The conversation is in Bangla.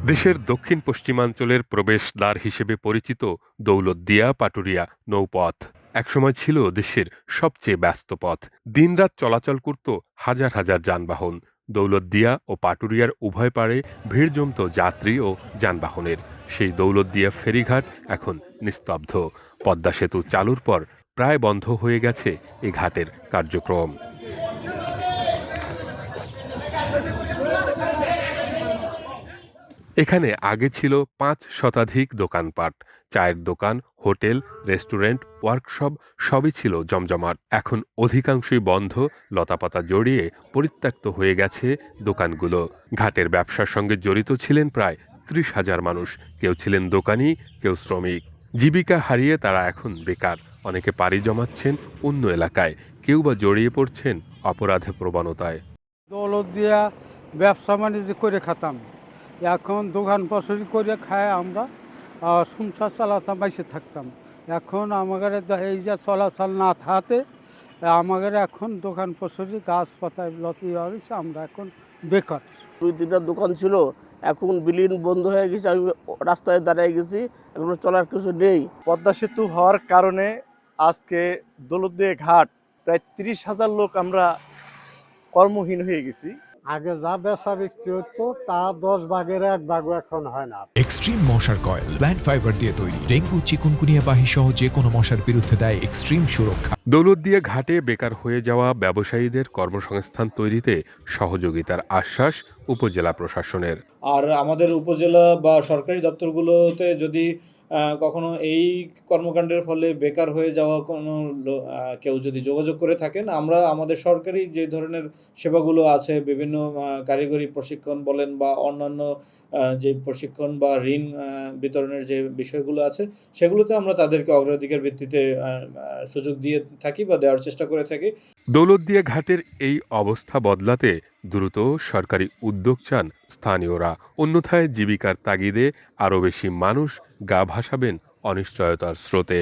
দেশের দক্ষিণ পশ্চিমাঞ্চলের প্রবেশদ্বার হিসেবে পরিচিত দৌলতদিয়া পাটুরিয়া নৌপথ একসময় ছিল দেশের সবচেয়ে ব্যস্ত পথ। দিনরাত চলাচল করত হাজার হাজার যানবাহন। দৌলতদিয়া ও পাটুরিয়ার উভয় পাড়ে ভিড় জমত যাত্রী ও যানবাহনের। সেই দৌলতদিয়া ফেরিঘাট এখন নিস্তব্ধ। পদ্মা সেতু চালুর পর প্রায় বন্ধ হয়ে গেছে এ ঘাটের কার্যক্রম। এখানে আগে ছিল ৫ শতাধিক দোকানপাট, চায়ের দোকান, হোটেল, রেস্টুরেন্ট, ওয়ার্কশপ সবই ছিল জমজমাট। এখন অধিকাংশই বন্ধ, লতাপাতা জড়িয়ে পরিত্যক্ত হয়ে গেছে দোকানগুলো। ঘাটের ব্যবসার সঙ্গে জড়িত ছিলেন প্রায় ৩০,০০০ মানুষ। কেউ ছিলেন দোকানি, কেউ শ্রমিক। জীবিকা হারিয়ে তারা এখন বেকার। অনেকে পাড়ি জমাচ্ছেন অন্য এলাকায়, কেউ বা জড়িয়ে পড়ছেন অপরাধে প্রবণতায়। দৌলতদিয়া ব্যবসা বাণিজ্য করে খেতাম, এখন দোকান পসরি করে খায় আমরা সংসার চালাতাম, বাইসে থাকতাম। এখন আমাদের এই যে চলাচল না থাকতে আমাদের এখন দোকান পসরি গাছপাতায় লতি হয়েছে, আমরা এখন বেকার। ২-৩টা দোকান ছিল, এখন বিলীন বন্ধ হয়ে গেছে। আমি রাস্তায় দাঁড়িয়ে গেছি, এখন চলার কিছু নেই। পদ্মা সেতু হওয়ার কারণে আজকে দৌলতদিয়া ঘাট প্রায় ৩০,০০০ লোক আমরা কর্মহীন হয়ে গেছি। আগে যা বেচা বিক্রি হতো তা ১০ ভাগের ১ ভাগও এখন হয় না। এক্সট্রিম মশার কয়েল প্ল্যান্ট ফাইবার দিয়ে তৈরি, ডেঙ্গু চিকুনগুনিয়া বাহি সহ যে কোনো মশার বিরুদ্ধে দেয় এক্সট্রিম সুরক্ষা। দৌলতদিয়া ঘাটে বেকার হয়ে যাওয়া ব্যবসায়ীদের কর্মসংস্থান তৈরিতে সহযোগিতার আশ্বাস উপজেলা প্রশাসনের। আর আমাদের উপজেলা বা সরকারি দপ্তরগুলোতে যদি কখনো এই কর্মকাণ্ডের ফলে বেকার হয়ে যাওয়া কোনো কেউ যদি যোগাযোগ করে থাকেন, আমরা আমাদের সরকারি যে ধরনের সেবাগুলো আছে, বিভিন্ন কারিগরি প্রশিক্ষণ বলেন বা অন্যান্য যে প্রশিক্ষণ বা ঋণ বিতরণের যে বিষয়গুলো আছে, সেগুলোতে আমরা তাদেরকে অগ্রাধিকার ভিত্তিতে সুযোগ দিয়ে থাকি বা দেওয়ার চেষ্টা করে থাকি। দৌলতদিয়া ঘাটের এই অবস্থা বদলাতে দ্রুত সরকারি উদ্যোগ চান স্থানীয়রা। অন্যথায় জীবিকার তাগিদে আরও বেশি মানুষ গা ভাসাবেন অনিশ্চয়তার স্রোতে।